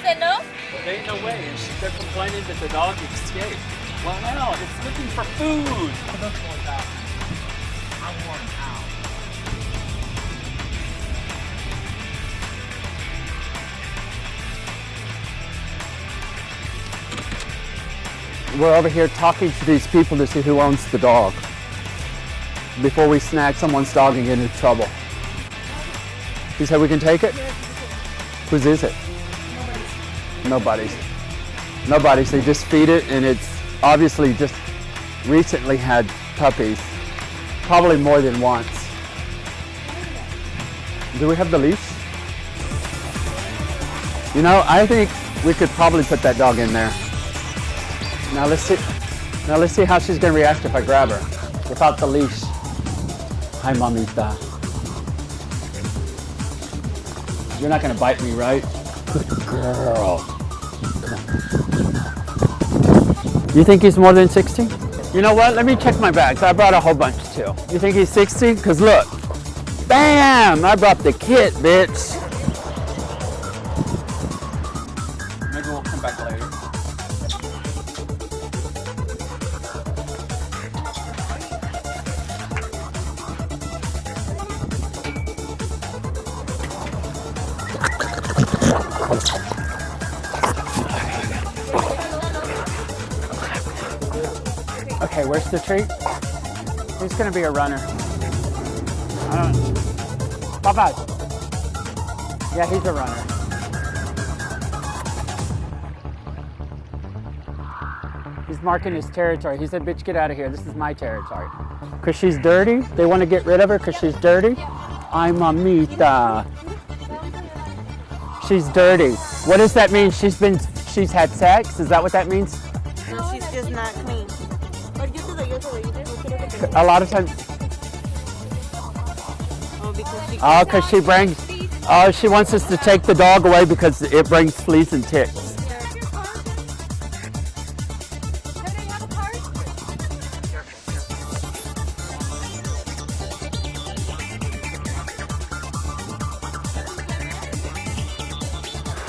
said no? There ain't no way. And they're complaining that the dog escaped. Well, no, it's looking for food. I want out. We're over here talking to these people to see who owns the dog before we snag someone's dog and get into trouble. You said we can take it? Whose is it? Nobody's. Nobody's. They just feed it, and it's obviously just recently had puppies. Probably more than once. Do we have the leash? You know, I think we could probably put that dog in there. Now let's see how she's gonna react if I grab her without the leash. Hi, mamita. You're not gonna bite me, right? Good girl. You think he's more than 60? You know what? Let me check my bags. I brought a whole bunch too. You think he's 60? Cause look, bam! I brought the kit, bitch. Maybe we'll come back later. Okay, where's the treat? He's gonna be a runner. Papa. Yeah, he's a runner. He's marking his territory. He said, bitch, get out of here. This is my territory. Cause she's dirty? They want to get rid of her cause she's dirty? Ay, mamita. She's dirty. What does that mean? She's had sex? Is that what that means? No, she's just not clean. A lot of times. Oh, because she brings. Oh, she wants us to take the dog away because it brings fleas and ticks.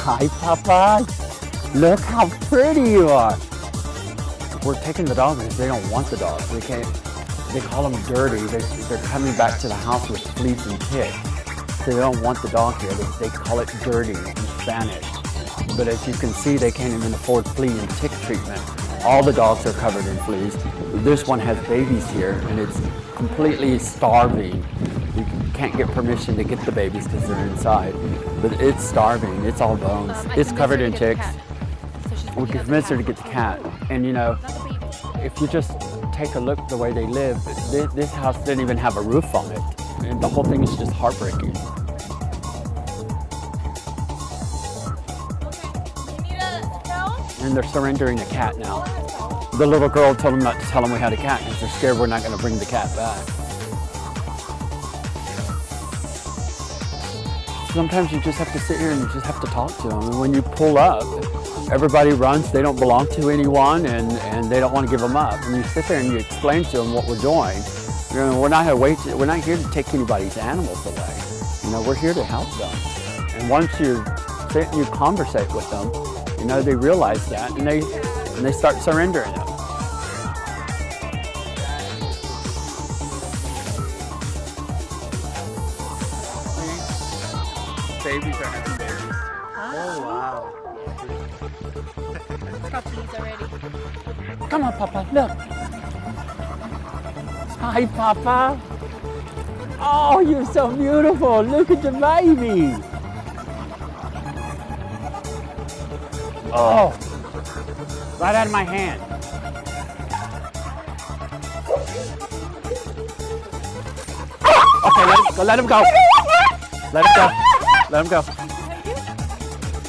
Hi, Papa. Look how pretty you are. We're taking the dog because they don't want the dog. They can't. They call them dirty. They're coming back to the house with fleas and ticks. So they don't want the dog here. They call it dirty in Spanish. But as you can see, they can't even afford flea and tick treatment. All the dogs are covered in fleas. This one has babies here, and it's completely starving. You can't get permission to get the babies because they're inside. But it's starving. It's all bones. It's covered in ticks. We convinced her to get the cat. And you know, if you just take a look the way they live, this house didn't even have a roof on it. And the whole thing is just heartbreaking. And they're surrendering the cat now. The little girl told them not to tell them we had a cat because they're scared we're not going to bring the cat back. Sometimes you just have to sit here and you just have to talk to them. And when you pull up, everybody runs, they don't belong to anyone, and they don't want to give them up. And you sit there and you explain to them what we're doing. You know, we're not here to take anybody's animals away. You know, we're here to help them. And once you sit and you conversate with them, you know, they realize that, and they start surrendering them. Babies are having babies. Oh, wow. Puppies already. Come on, Papa, look. Hi, Papa. Oh, you're so beautiful. Look at the baby. Oh, right out of my hand. Okay, let him go. Let him go. Let him go.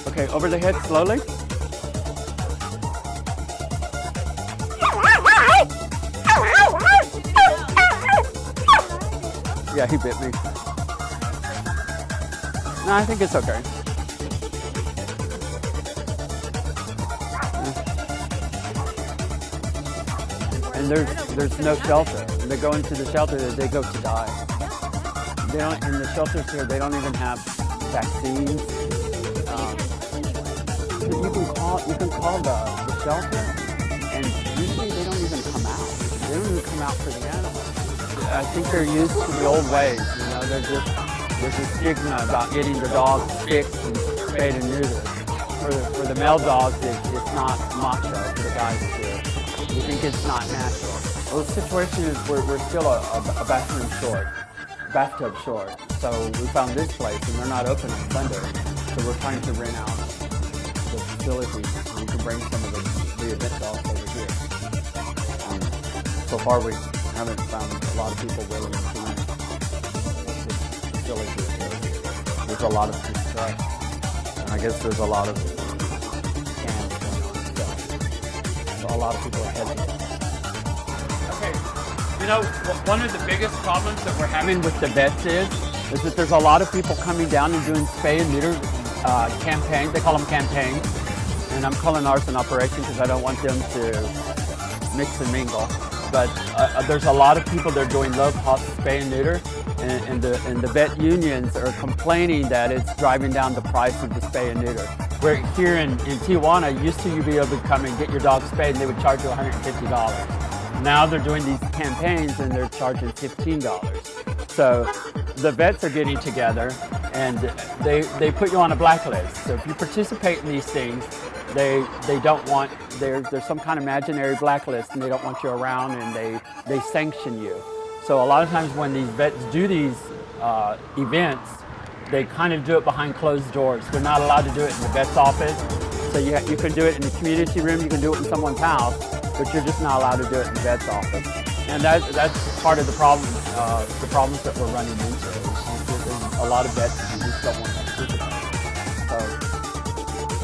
Okay, over the head slowly. Yeah, he bit me. No, I think it's okay. And there's no shelter. When they go into the shelter, they go to die. They don't, in the shelters here, they don't even have vaccines. you can call the shelter, and usually they don't even come out. They don't even come out for the animals. I think they're used to the old ways. You know, there's a stigma about getting the dogs fixed and spayed and neutered. For the male dogs, it's not macho for the guys too. We think it's not natural. Well, the situation is we're still a bathtub short. So we found this place, and they're not open on Sunday. So we're trying to rent out the facilities so we can bring some of the event dogs over here. So far, we haven't found a lot of people willing to rent the facility. There's a lot of distrust, and I guess there's a lot of scams going on. So a lot of people are hesitant. Okay, you know, one of the biggest problems that we're having With the vets is that there's a lot of people coming down and doing spay and neuter campaigns. They call them campaigns, and I'm calling ours an operation because I don't want them to mix and mingle. But there's a lot of people that are doing low-cost spay and neuter, and the vet unions are complaining that it's driving down the price of the spay and neuter. Where here in Tijuana, used to you be able to come and get your dog spayed and they would charge you $150. Now they're doing these campaigns and they're charging $15. So the vets are getting together and they put you on a blacklist. So if you participate in these things, they don't want, there's some kind of imaginary blacklist and they don't want you around, and they sanction you. So a lot of times when these vets do these events, they kind of do it behind closed doors. They're not allowed to do it in the vet's office. So you can do it in the community room, you can do it in someone's house, but you're just not allowed to do it in the vet's office. And that's part of the problem, the problems that we're running into. There's a lot of vets who just don't want to participate. So,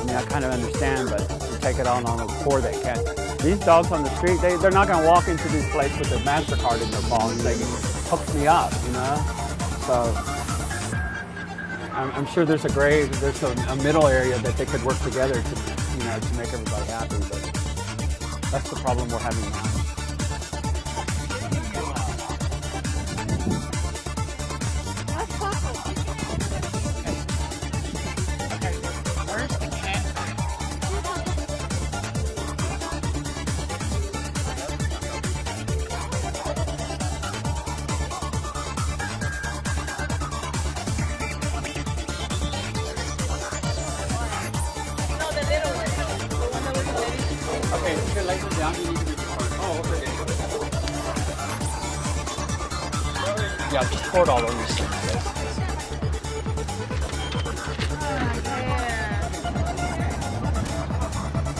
I mean, I kind of understand, but to take it on the core, they can't. These dogs on the street, they're not going to walk into this place with their MasterCard in their paw and say, hook me up, you know? So I'm sure there's a middle area that they could work together to make everybody happy, but that's the problem we're having now. Okay, if you're laying down, you need to be recorded. Oh, okay. Yeah, just pour it all over your skin.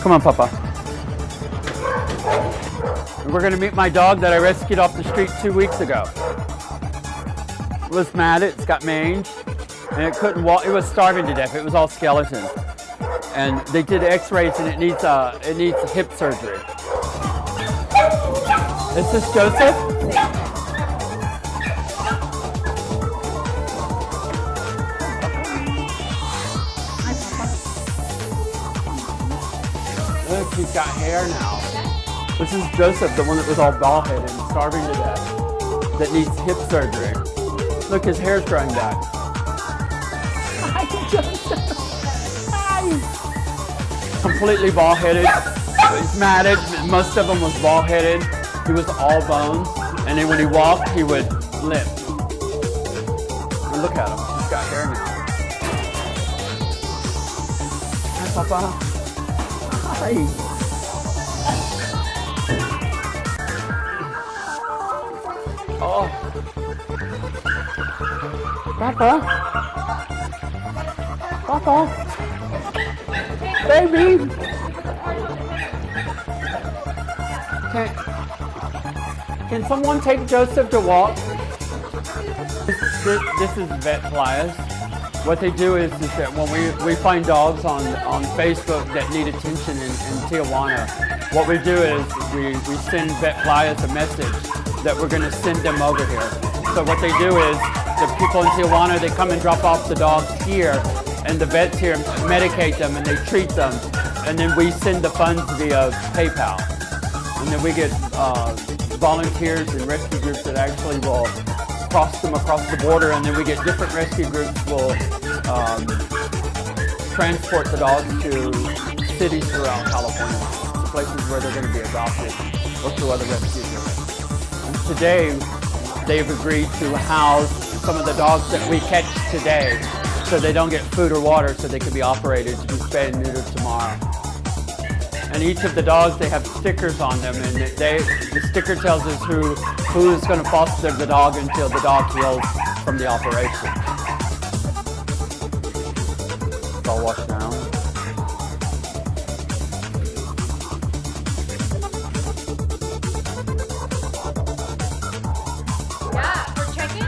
Come on, Papa. We're gonna meet my dog that I rescued off the street 2 weeks ago. It was mad, it's got mange, and it couldn't walk. It was starving to death. It was all skeleton. And they did x-rays and it needs hip surgery. Is this Joseph? Look, he's got hair now. This is Joseph, the one that was all bald-headed and starving to death, that needs hip surgery. Look, his hair's growing back. Hi, Joseph. Hi. Completely bald-headed. He's matted. Most of him was bald-headed. He was all bones. And then when he walked, he would limp. And look at him. He's got hair now. Hi, Papa. Hi. Oh. Papa. Papa. Baby! Can someone take Joseph to walk? This is Vet Pliers. What they do is that when we find dogs on Facebook that need attention in Tijuana, what we do is we send Vet Pliers a message that we're going to send them over here. So what they do is the people in Tijuana, they come and drop off the dogs here, and the vets here medicate them and they treat them, and then we send the funds via PayPal. And then we get volunteers and rescue groups that actually will cross them across the border, and then we get different rescue groups will transport the dogs to cities throughout California, to places where they're going to be adopted or to other rescue units. And today, they've agreed to house some of the dogs that we catch today so they don't get food or water so they can be operated to be spayed and neutered tomorrow. And each of the dogs, they have stickers on them, and the sticker tells us who is going to foster the dog until the dog heals from the operation. It's all washed down. Yeah, for check-in,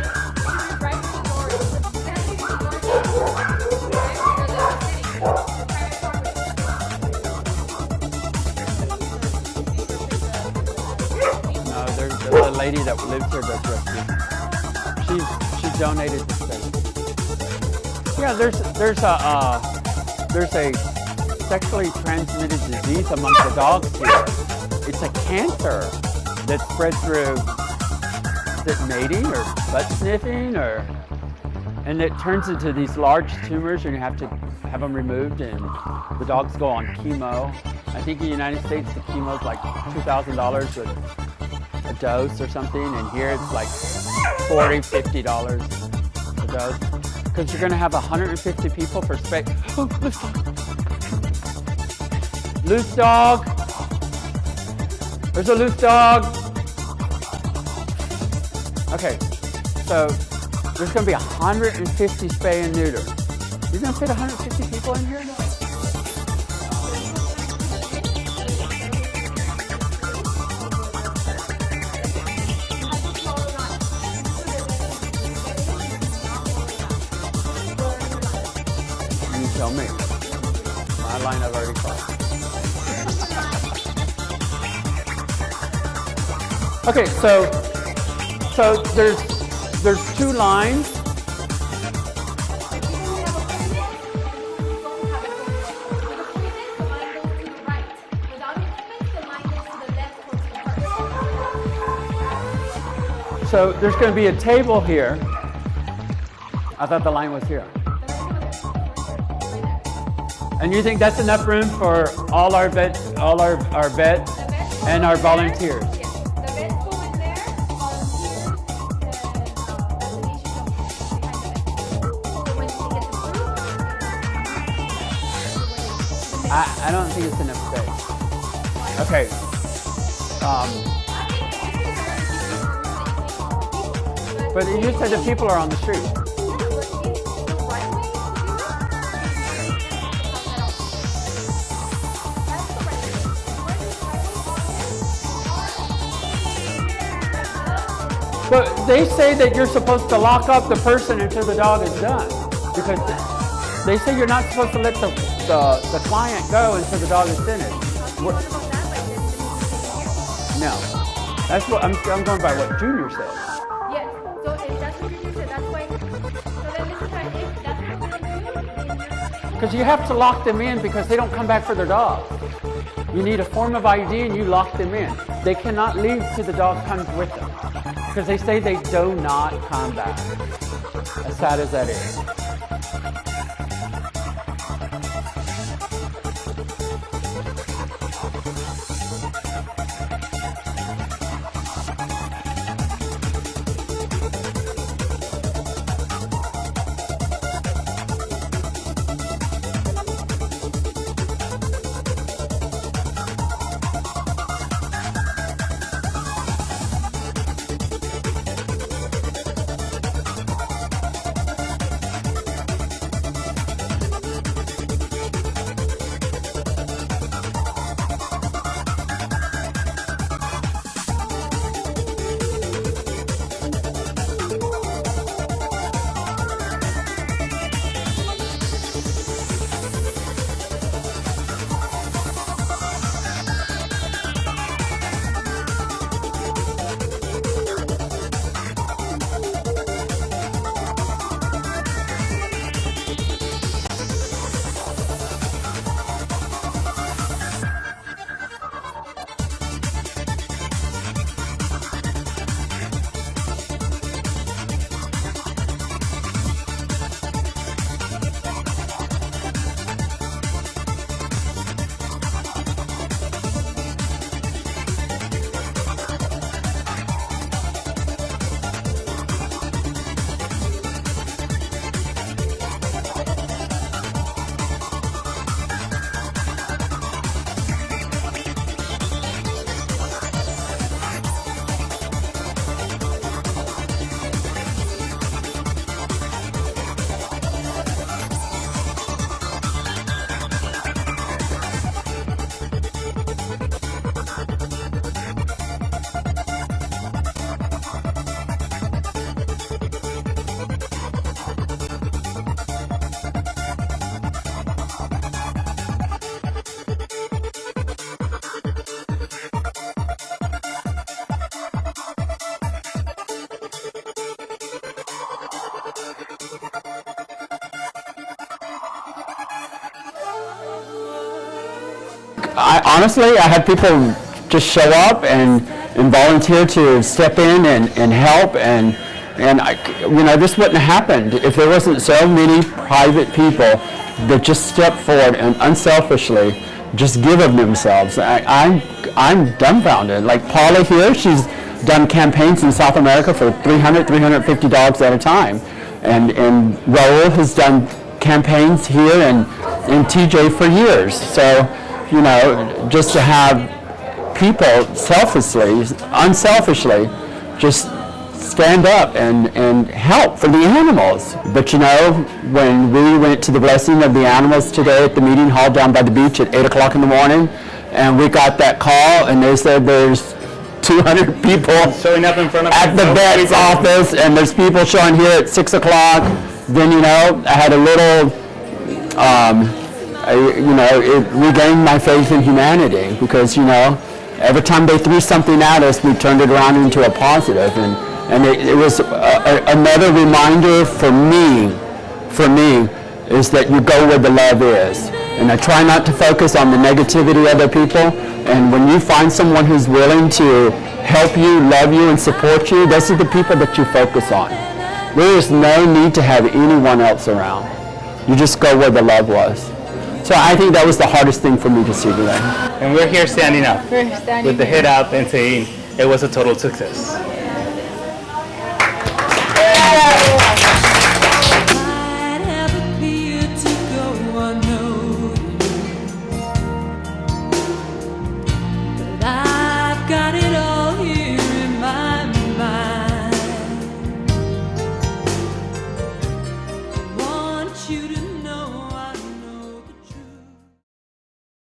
right through the door. No, there's a lady that lives here does rescue. She donated the space. Yeah, there's a sexually transmitted disease among the dogs here. It's a cancer that spreads through mating or butt sniffing, and it turns into these large tumors, and you have to have them removed, and the dogs go on chemo. I think in the United States the chemo is like $2,000 a dose or something, and here it's like $40, $50 a dose. Because you're gonna have 150 people for space. Oh, loose dog. There's a loose dog. Okay, so there's gonna be 150 spay and neuter. You're gonna fit 150 people in here? You tell me. My line I've already crossed. Okay, so there's two lines. So there's going to be a table here. I thought the line was here. And you think that's enough room for all our vets and our volunteers? I don't think it's enough space. Okay. But you said the people are on the street. But they say that you're supposed to lock up the person until the dog is done. Because they say you're not supposed to let the client go until the dog is finished. No. That's what I'm going by what Junior said. Yes. So if that's what Junior said, that's why. So then this is why if that's what we're gonna do. Because you have to lock them in because they don't come back for their dog. You need a form of ID and you lock them in. They cannot leave till the dog comes with them. Because they say they do not come back. As sad as that is. honestly, I had people just show up and volunteer to step in and help, and this wouldn't have happened if there wasn't so many private people that just stepped forward and unselfishly just give of themselves. I'm dumbfounded. Like Paula here, she's done campaigns in South America for 300, 350 dogs at a time. And Raul has done campaigns here in TJ for years. So, just to have people unselfishly, just stand up and help for the animals. But when we went to the blessing of the animals today at the meeting hall down by the beach at 8 o'clock in the morning, and we got that call and they said there's 200 people Showing up in front of at the vet's office, and there's people showing here at 6 o'clock, then I had a little, it regained my faith in humanity, because every time they threw something at us, we turned it around into a positive, and it was another reminder for me is that you go where the love is. And I try not to focus on the negativity of other people. And when you find someone who's willing to help you, love you, and support you, those are the people that you focus on. There is no need to have anyone else around. You just go where the love was. So I think that was the hardest thing for me to see today. And we're here standing up We're standing with the here. head up and saying it was a total success.